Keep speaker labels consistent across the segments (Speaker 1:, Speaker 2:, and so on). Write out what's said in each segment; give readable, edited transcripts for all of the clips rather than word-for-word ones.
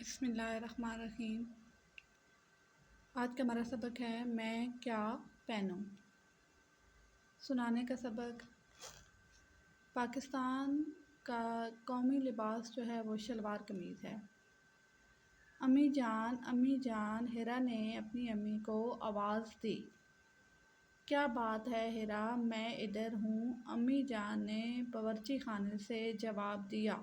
Speaker 1: بسم اللہ الرحمن الرحیم۔ آج کا ہمارا سبق ہے میں کیا پہنوں۔ سنانے کا سبق۔ پاکستان کا قومی لباس جو ہے وہ شلوار قمیض ہے۔ امی جان ہیرا نے اپنی امی کو آواز دی۔ کیا بات ہے ہیرا، میں ادھر ہوں، امی جان نے باورچی خانے سے جواب دیا۔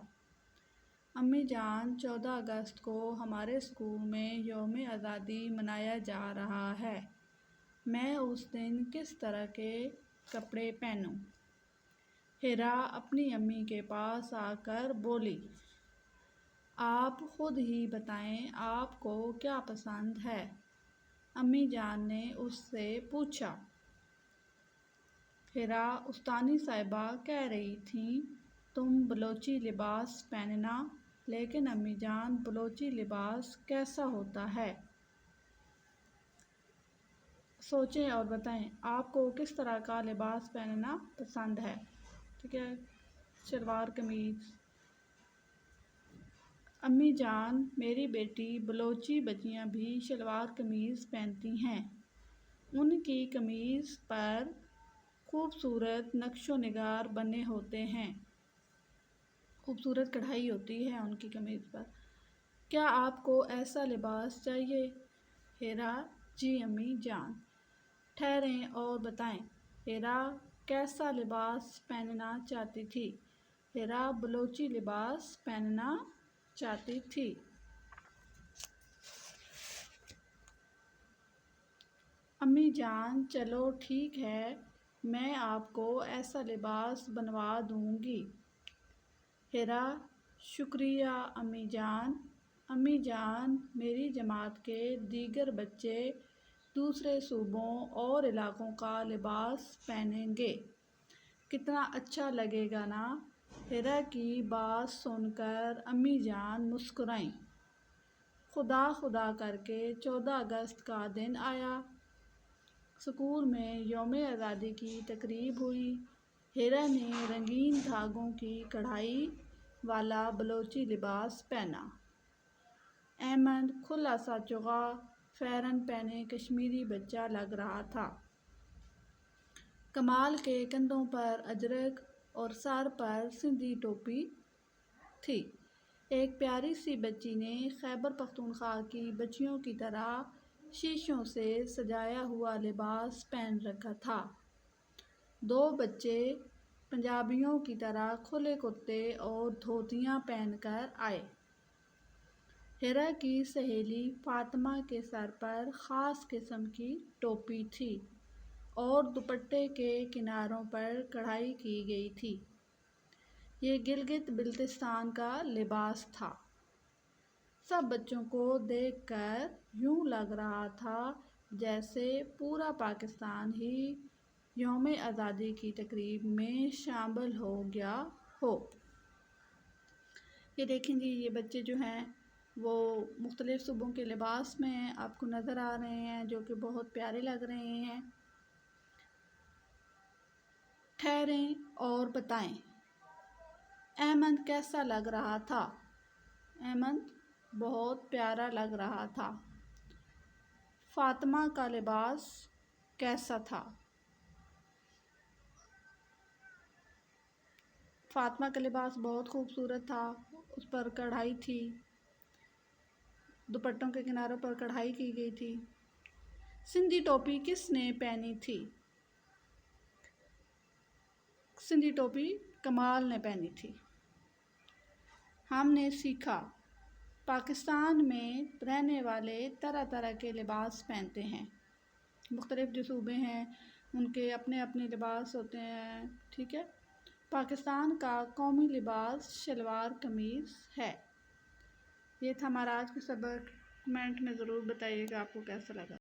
Speaker 1: امی جان، 14 اگست کو ہمارے اسکول میں یوم آزادی منایا جا رہا ہے، میں اس دن کس طرح کے کپڑے پہنوں؟ ہیرا اپنی امی کے پاس آ کر بولی، آپ خود ہی بتائیں آپ کو کیا پسند ہے؟ امی جان نے اس سے پوچھا۔ ہیرا، استانی صاحبہ کہہ رہی تھیں تم بلوچی لباس پہننا، لیکن امی جان بلوچی لباس کیسا ہوتا ہے؟ سوچیں اور بتائیں آپ کو کس طرح کا لباس پہننا پسند ہے؟ ٹھیک ہے، شلوار قمیض۔ امی جان، میری بیٹی بلوچی بچیاں بھی شلوار قمیض پہنتی ہیں، ان کی قمیض پر خوبصورت نقش و نگار بنے ہوتے ہیں، خوبصورت کڑھائی ہوتی ہے ان کی قمیض پر، کیا آپ کو ایسا لباس چاہیے؟ ہیرا، جی امی جان۔ ٹھہریں اور بتائیں ہیرا کیسا لباس پہننا چاہتی تھی؟ ہیرا بلوچی لباس پہننا چاہتی تھی۔ امی جان، چلو ٹھیک ہے، میں آپ کو ایسا لباس بنوا دوں گی۔ ہیرا، شکریہ امی جان۔ امی جان، میری جماعت کے دیگر بچے دوسرے صوبوں اور علاقوں کا لباس پہنیں گے، کتنا اچھا لگے گا نا؟ ہیرا کی بات سن کر امی جان مسکرائیں۔ خدا کر کے 14 اگست کا دن آیا، اسکول میں یوم آزادی کی تقریب ہوئی۔ ہیرا نے رنگین دھاگوں کی کڑھائی والا بلوچی لباس پہنا۔ احمد کھلا سا چوغا فیرن پہنے کشمیری بچہ لگ رہا تھا۔ کمال کے کندھوں پر اجرک اور سر پر سندھی ٹوپی تھی۔ ایک پیاری سی بچی نے خیبر پختونخوا کی بچیوں کی طرح شیشوں سے سجایا ہوا لباس پہن رکھا تھا۔ 2 بچے پنجابیوں کی طرح کھلے کرتے اور دھوتیاں پہن کر آئے۔ ہیرا کی سہیلی فاطمہ کے سر پر خاص قسم کی ٹوپی تھی اور دوپٹے کے کناروں پر کڑھائی کی گئی تھی۔ یہ گلگت بلتستان کا لباس تھا۔ سب بچوں کو دیکھ کر یوں لگ رہا تھا جیسے پورا پاکستان ہی یوم آزادی کی تقریب میں شامل ہو گیا ہو۔ یہ دیکھیں جی، یہ بچے جو ہیں وہ مختلف صوبوں کے لباس میں آپ کو نظر آ رہے ہیں، جو کہ بہت پیارے لگ رہے ہیں۔ ٹھہریں اور بتائیں احمد کیسا لگ رہا تھا؟ احمد بہت پیارا لگ رہا تھا۔ فاطمہ کا لباس کیسا تھا؟ فاطمہ کا لباس بہت خوبصورت تھا، اس پر کڑھائی تھی، دوپٹوں کے کناروں پر کڑھائی کی گئی تھی۔ سندھی ٹوپی کس نے پہنی تھی؟ سندھی ٹوپی کمال نے پہنی تھی۔ ہم نے سیکھا پاکستان میں رہنے والے طرح طرح کے لباس پہنتے ہیں، مختلف جو صوبے ہیں ان کے اپنے اپنے لباس ہوتے ہیں، ٹھیک ہے۔ پاکستان کا قومی لباس شلوار قمیض ہے۔ یہ تھا ہمارا آج کا سبق۔ کمنٹ میں ضرور بتائیے گا آپ کو کیسا لگا۔